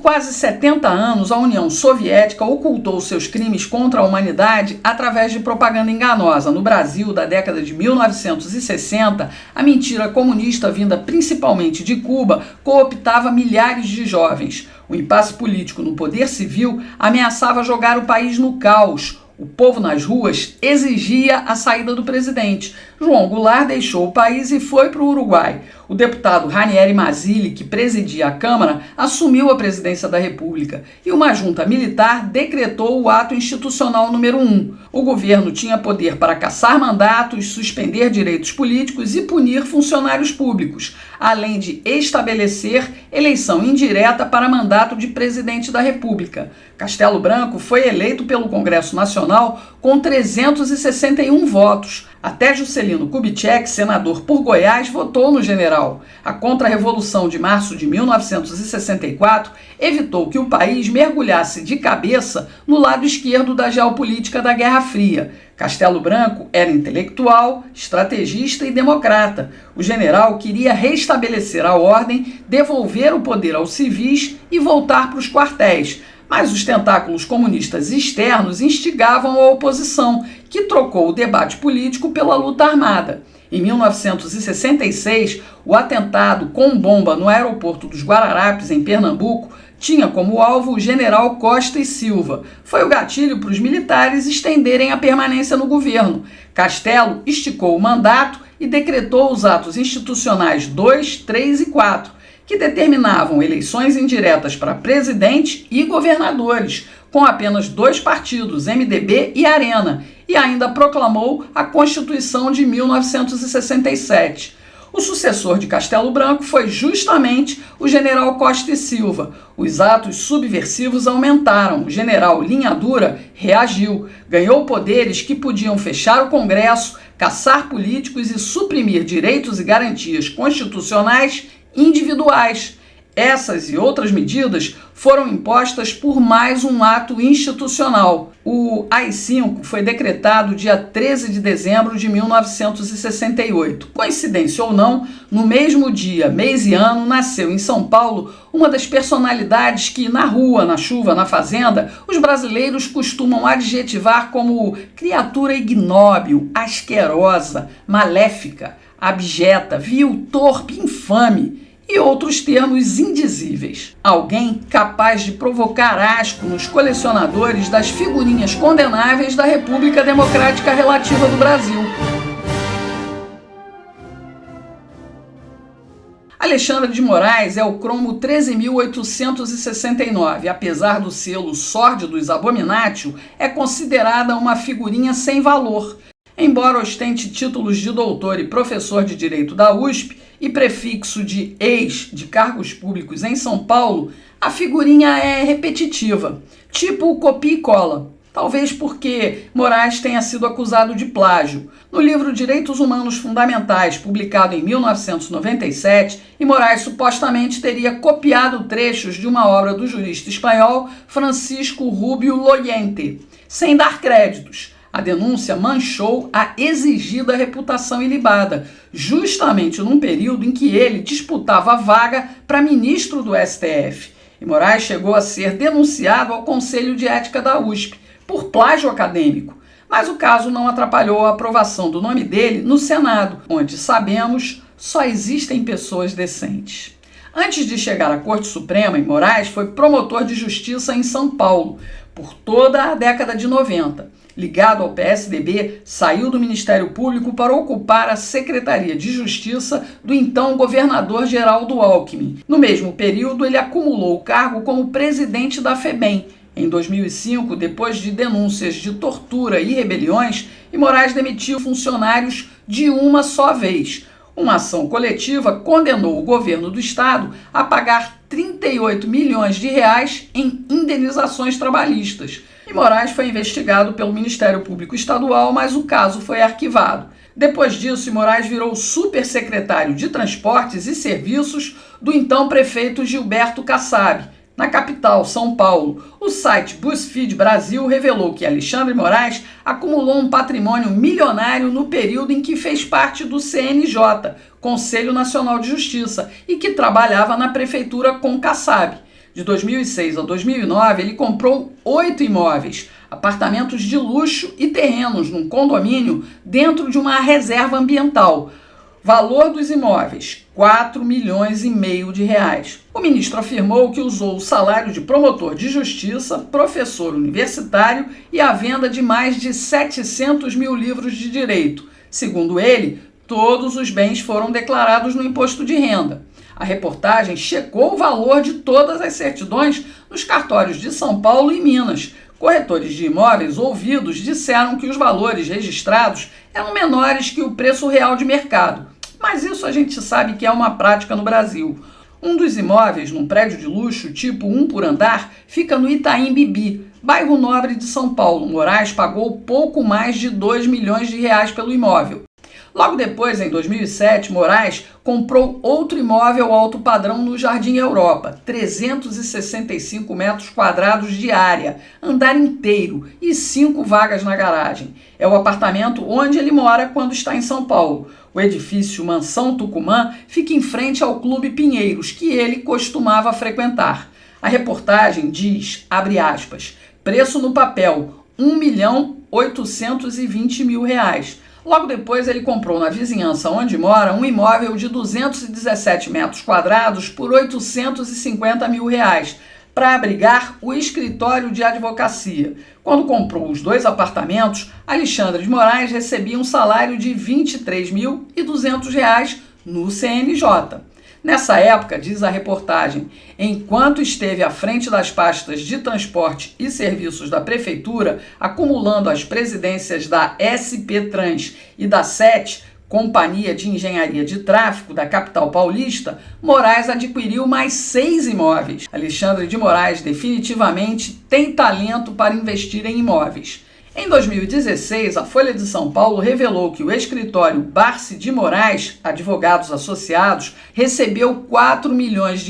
quase 70 anos, a União Soviética ocultou seus crimes contra a humanidade através de propaganda enganosa. No Brasil, da década de 1960, a mentira comunista, vinda principalmente de Cuba, cooptava milhares de jovens. O impasse político no poder civil ameaçava jogar o país no caos. O povo nas ruas exigia a saída do presidente. João Goulart deixou o país e foi para o Uruguai. O deputado Ranieri Mazzilli, que presidia a Câmara, assumiu a presidência da República e uma junta militar decretou o ato institucional número 1. O governo tinha poder para cassar mandatos, suspender direitos políticos e punir funcionários públicos, além de estabelecer eleição indireta para mandato de presidente da República. Castelo Branco foi eleito pelo Congresso Nacional com 361 votos. Até Juscelino Kubitschek, senador por Goiás, votou no general. A Contra-Revolução de março de 1964 evitou que o país mergulhasse de cabeça no lado esquerdo da geopolítica da Guerra Fria. Castelo Branco era intelectual, estrategista e democrata. O general queria restabelecer a ordem, devolver o poder aos civis e voltar para os quartéis. Mas os tentáculos comunistas externos instigavam a oposição, que trocou o debate político pela luta armada. Em 1966, o atentado com bomba no aeroporto dos Guararapes, em Pernambuco, tinha como alvo o general Costa e Silva. Foi o gatilho para os militares estenderem a permanência no governo. Castelo esticou o mandato e decretou os atos institucionais 2, 3 e 4, que determinavam eleições indiretas para presidente e governadores, com apenas 2 partidos, MDB e Arena, e ainda proclamou a Constituição de 1967. O sucessor de Castelo Branco foi justamente o general Costa e Silva. Os atos subversivos aumentaram. O general Linha Dura reagiu, ganhou poderes que podiam fechar o Congresso, caçar políticos e suprimir direitos e garantias constitucionais individuais. Essas e outras medidas foram impostas por mais um ato institucional. O AI-5 foi decretado dia 13 de dezembro de 1968. Coincidência ou não, no mesmo dia, mês e ano, nasceu em São Paulo uma das personalidades que, na rua, na chuva, na fazenda, os brasileiros costumam adjetivar como criatura ignóbil, asquerosa, maléfica, abjeta, vil, torpe, infame e outros termos indizíveis. Alguém capaz de provocar asco nos colecionadores das figurinhas condenáveis da República Democrática Relativa do Brasil. Alexandra de Moraes é o cromo 13.869. Apesar do selo Sórdidos Abominatio, é considerada uma figurinha sem valor. Embora ostente títulos de doutor e professor de Direito da USP e prefixo de ex de cargos públicos em São Paulo, a figurinha é repetitiva, tipo copia e cola. Talvez porque Moraes tenha sido acusado de plágio. No livro Direitos Humanos Fundamentais, publicado em 1997, Moraes supostamente teria copiado trechos de uma obra do jurista espanhol Francisco Rubio Lloyente, sem dar créditos. A denúncia manchou a exigida reputação ilibada, justamente num período em que ele disputava a vaga para ministro do STF. E Moraes chegou a ser denunciado ao Conselho de Ética da USP por plágio acadêmico. Mas o caso não atrapalhou a aprovação do nome dele no Senado, onde, sabemos, só existem pessoas decentes. Antes de chegar à Corte Suprema, Moraes foi promotor de justiça em São Paulo por toda a década de 90. Ligado ao PSDB, saiu do Ministério Público para ocupar a Secretaria de Justiça do então governador Geraldo Alckmin. No mesmo período, ele acumulou o cargo como presidente da FEBEM. Em 2005, depois de denúncias de tortura e rebeliões, Moraes demitiu funcionários de uma só vez. Uma ação coletiva condenou o governo do estado a pagar 38 milhões de reais em indenizações trabalhistas. Moraes foi investigado pelo Ministério Público Estadual, mas o caso foi arquivado. Depois disso, Moraes virou supersecretário de Transportes e Serviços do então prefeito Gilberto Kassab. Na capital, São Paulo, o site BuzzFeed Brasil revelou que Alexandre Moraes acumulou um patrimônio milionário no período em que fez parte do CNJ, Conselho Nacional de Justiça, e que trabalhava na prefeitura com Kassab. De 2006 a 2009, ele comprou 8 imóveis, apartamentos de luxo e terrenos num condomínio dentro de uma reserva ambiental. Valor dos imóveis, R$ 4,5 milhões. O ministro afirmou que usou o salário de promotor de justiça, professor universitário e a venda de mais de 700 mil livros de direito. Segundo ele, todos os bens foram declarados no imposto de renda. A reportagem checou o valor de todas as certidões nos cartórios de São Paulo e Minas. Corretores de imóveis ouvidos disseram que os valores registrados eram menores que o preço real de mercado. Mas isso a gente sabe que é uma prática no Brasil. Um dos imóveis, num prédio de luxo, tipo 1 por andar, fica no Itaim Bibi, bairro nobre de São Paulo. Moraes pagou pouco mais de R$ 2 milhões pelo imóvel. Logo depois, em 2007, Moraes comprou outro imóvel alto padrão no Jardim Europa, 365 metros quadrados de área, andar inteiro e 5 vagas na garagem. É o apartamento onde ele mora quando está em São Paulo. O edifício Mansão Tucumã fica em frente ao Clube Pinheiros, que ele costumava frequentar. A reportagem diz, abre aspas, preço no papel, R$ 1.820.000. Logo depois, ele comprou na vizinhança onde mora um imóvel de 217 metros quadrados por R$ 850 mil para abrigar o escritório de advocacia. Quando comprou os 2 apartamentos, Alexandre de Moraes recebia um salário de R$ 23.200 no CNJ. Nessa época, diz a reportagem, enquanto esteve à frente das pastas de transporte e serviços da prefeitura, acumulando as presidências da SP Trans e da SET, Companhia de Engenharia de Tráfego da capital paulista, Moraes adquiriu mais 6 imóveis. Alexandre de Moraes definitivamente tem talento para investir em imóveis. Em 2016, a Folha de São Paulo revelou que o escritório Barsi de Moraes, Advogados Associados, recebeu R$ 4 milhões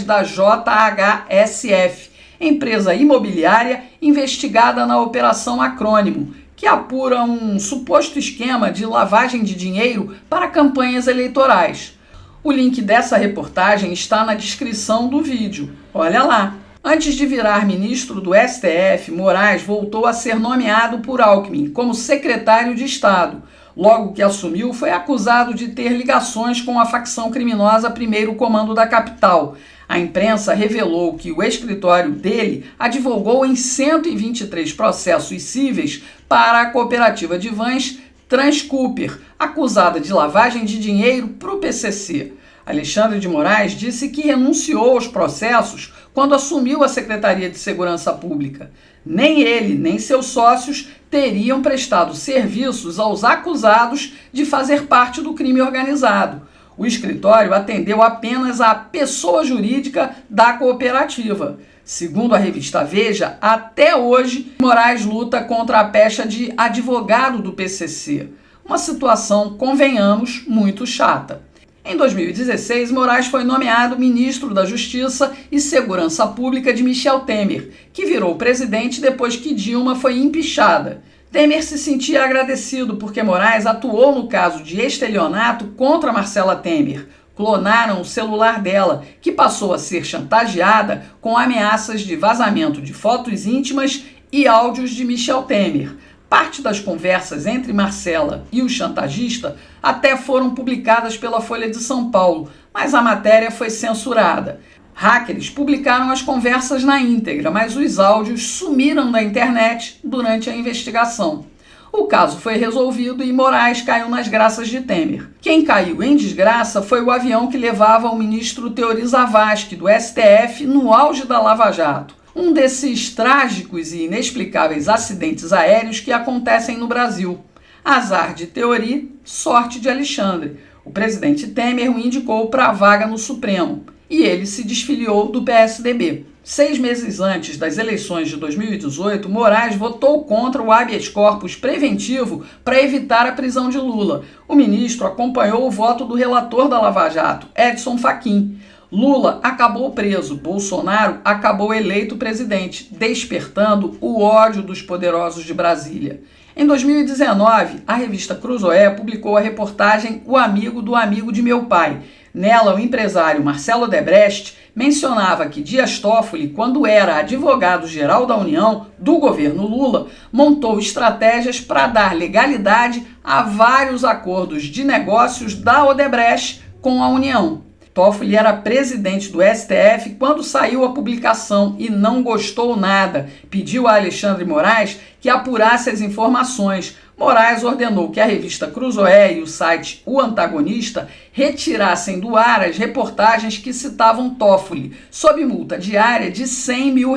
da JHSF, empresa imobiliária investigada na Operação Acrônimo, que apura um suposto esquema de lavagem de dinheiro para campanhas eleitorais. O link dessa reportagem está na descrição do vídeo. Olha lá! Antes de virar ministro do STF, Moraes voltou a ser nomeado por Alckmin como secretário de Estado. Logo que assumiu, foi acusado de ter ligações com a facção criminosa Primeiro Comando da capital. A imprensa revelou que o escritório dele advogou em 123 processos cíveis para a cooperativa de vans Transcooper, acusada de lavagem de dinheiro para o PCC. Alexandre de Moraes disse que renunciou aos processos quando assumiu a Secretaria de Segurança Pública. Nem ele, nem seus sócios teriam prestado serviços aos acusados de fazer parte do crime organizado. O escritório atendeu apenas a pessoa jurídica da cooperativa. Segundo a revista Veja, até hoje, Moraes luta contra a pecha de advogado do PCC. Uma situação, convenhamos, muito chata. Em 2016, Moraes foi nomeado ministro da Justiça e Segurança Pública de Michel Temer, que virou presidente depois que Dilma foi empichada. Temer se sentia agradecido porque Moraes atuou no caso de estelionato contra Marcela Temer. Clonaram o celular dela, que passou a ser chantageada com ameaças de vazamento de fotos íntimas e áudios de Michel Temer. Parte das conversas entre Marcela e o chantagista até foram publicadas pela Folha de São Paulo, mas a matéria foi censurada. Hackers publicaram as conversas na íntegra, mas os áudios sumiram da internet durante a investigação. O caso foi resolvido e Moraes caiu nas graças de Temer. Quem caiu em desgraça foi o avião que levava o ministro Teori Zavascki, do STF, no auge da Lava Jato. Um desses trágicos e inexplicáveis acidentes aéreos que acontecem no Brasil. Azar de Teori, sorte de Alexandre. O presidente Temer o indicou para a vaga no Supremo e ele se desfiliou do PSDB. 6 meses antes das eleições de 2018, Moraes votou contra o habeas corpus preventivo para evitar a prisão de Lula. O ministro acompanhou o voto do relator da Lava Jato, Edson Fachin. Lula acabou preso, Bolsonaro acabou eleito presidente, despertando o ódio dos poderosos de Brasília. Em 2019, a revista Cruzoé publicou a reportagem O Amigo do Amigo de Meu Pai. Nela, o empresário Marcelo Odebrecht mencionava que Dias Toffoli, quando era advogado-geral da União do governo Lula, montou estratégias para dar legalidade a vários acordos de negócios da Odebrecht com a União. Toffoli era presidente do STF quando saiu a publicação e não gostou nada. Pediu a Alexandre Moraes que apurasse as informações. Moraes ordenou que a revista Cruzoé e o site O Antagonista retirassem do ar as reportagens que citavam Toffoli, sob multa diária de R$100 mil.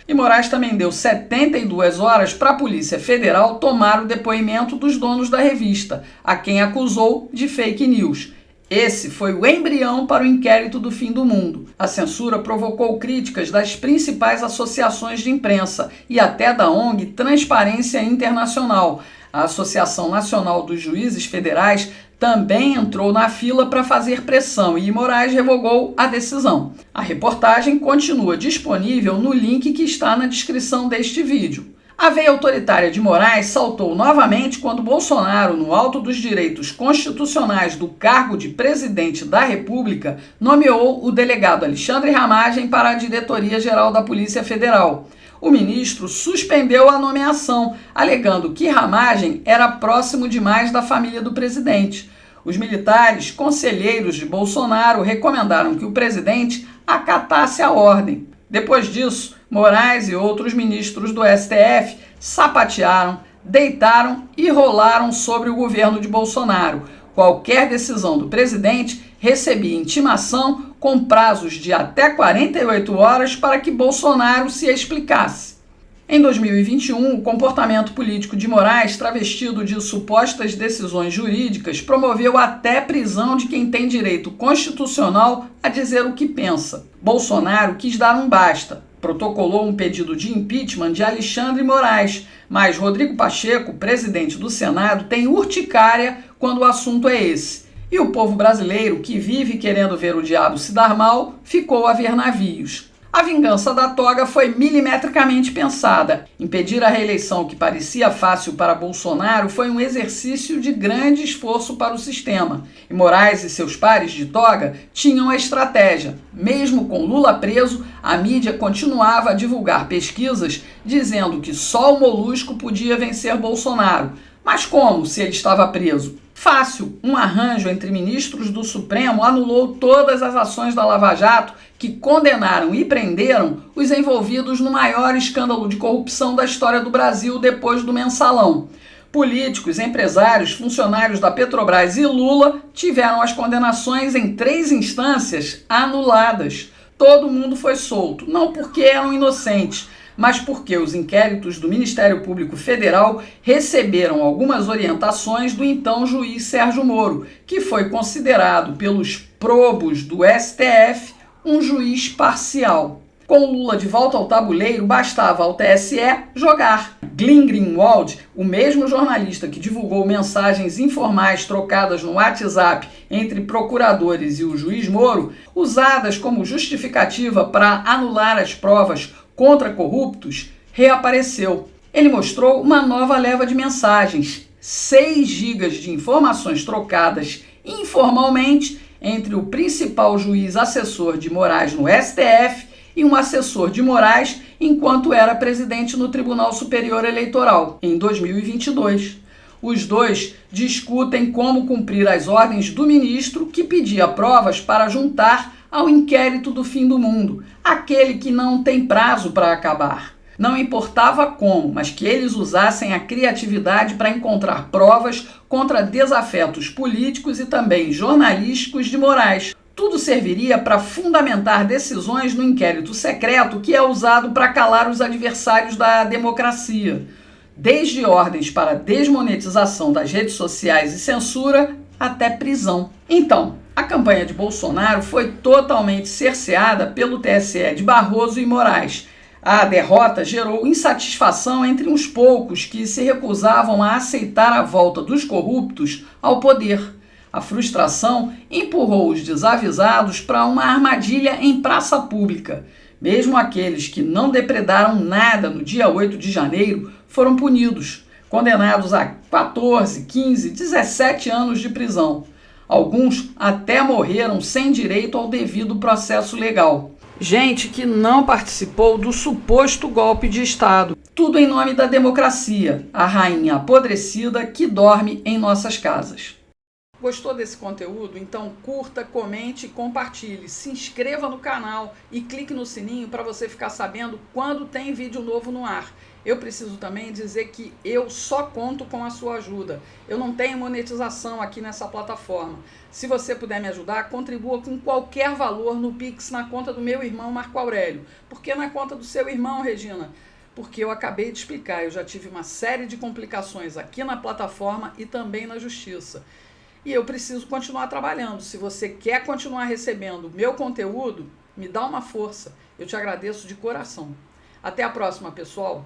E Moraes também deu 72 horas para a Polícia Federal tomar o depoimento dos donos da revista, a quem acusou de fake news. Esse foi o embrião para o inquérito do fim do mundo. A censura provocou críticas das principais associações de imprensa e até da ONG Transparência Internacional. A Associação Nacional dos Juízes Federais também entrou na fila para fazer pressão e Moraes revogou a decisão. A reportagem continua disponível no link que está na descrição deste vídeo. A veia autoritária de Moraes saltou novamente quando Bolsonaro, no alto dos direitos constitucionais do cargo de presidente da República, nomeou o delegado Alexandre Ramagem para a Diretoria-Geral da Polícia Federal. O ministro suspendeu a nomeação, alegando que Ramagem era próximo demais da família do presidente. Os militares, conselheiros de Bolsonaro, recomendaram que o presidente acatasse a ordem. Depois disso, Moraes e outros ministros do STF sapatearam, deitaram e rolaram sobre o governo de Bolsonaro. Qualquer decisão do presidente recebia intimação com prazos de até 48 horas para que Bolsonaro se explicasse. Em 2021, o comportamento político de Moraes, travestido de supostas decisões jurídicas, promoveu até prisão de quem tem direito constitucional a dizer o que pensa. Bolsonaro quis dar um basta, protocolou um pedido de impeachment de Alexandre Moraes, mas Rodrigo Pacheco, presidente do Senado, tem urticária quando o assunto é esse. E o povo brasileiro, que vive querendo ver o diabo se dar mal, ficou a ver navios. A vingança da toga foi milimetricamente pensada. Impedir a reeleição que parecia fácil para Bolsonaro foi um exercício de grande esforço para o sistema. E Moraes e seus pares de toga tinham a estratégia. Mesmo com Lula preso, a mídia continuava a divulgar pesquisas dizendo que só o Molusco podia vencer Bolsonaro. Mas como, se ele estava preso? Fácil, um arranjo entre ministros do Supremo anulou todas as ações da Lava Jato que condenaram e prenderam os envolvidos no maior escândalo de corrupção da história do Brasil depois do Mensalão. Políticos, empresários, funcionários da Petrobras e Lula tiveram as condenações em 3 instâncias anuladas. Todo mundo foi solto, não porque eram inocentes, mas porque os inquéritos do Ministério Público Federal receberam algumas orientações do então juiz Sérgio Moro, que foi considerado pelos probos do STF um juiz parcial. Com Lula de volta ao tabuleiro, bastava ao TSE jogar. Glenn Greenwald, o mesmo jornalista que divulgou mensagens informais trocadas no WhatsApp entre procuradores e o juiz Moro, usadas como justificativa para anular as provas contra corruptos, reapareceu. Ele mostrou uma nova leva de mensagens, 6 gigas de informações trocadas informalmente entre o principal juiz assessor de Moraes no STF e um assessor de Moraes enquanto era presidente no Tribunal Superior Eleitoral, em 2022. Os dois discutem como cumprir as ordens do ministro que pedia provas para juntar ao inquérito do fim do mundo, aquele que não tem prazo para acabar. Não importava como, mas que eles usassem a criatividade para encontrar provas contra desafetos políticos e também jornalísticos de Moraes. Tudo serviria para fundamentar decisões no inquérito secreto que é usado para calar os adversários da democracia, desde ordens para desmonetização das redes sociais e censura até prisão. Então, a campanha de Bolsonaro foi totalmente cerceada pelo TSE de Barroso e Moraes. A derrota gerou insatisfação entre uns poucos que se recusavam a aceitar a volta dos corruptos ao poder. A frustração empurrou os desavisados para uma armadilha em praça pública. Mesmo aqueles que não depredaram nada no dia 8 de janeiro foram punidos, condenados a 14, 15, 17 anos de prisão. Alguns até morreram sem direito ao devido processo legal. Gente que não participou do suposto golpe de Estado. Tudo em nome da democracia, a rainha apodrecida que dorme em nossas casas. Gostou desse conteúdo? Então curta, comente e compartilhe. Se inscreva no canal e clique no sininho para você ficar sabendo quando tem vídeo novo no ar. Eu preciso também dizer que eu só conto com a sua ajuda. Eu não tenho monetização aqui nessa plataforma. Se você puder me ajudar, contribua com qualquer valor no Pix na conta do meu irmão Marco Aurélio. Por que na conta do seu irmão, Regina? Porque eu acabei de explicar, eu já tive uma série de complicações aqui na plataforma e também na justiça. E eu preciso continuar trabalhando. Se você quer continuar recebendo meu conteúdo, me dá uma força. Eu te agradeço de coração. Até a próxima, pessoal.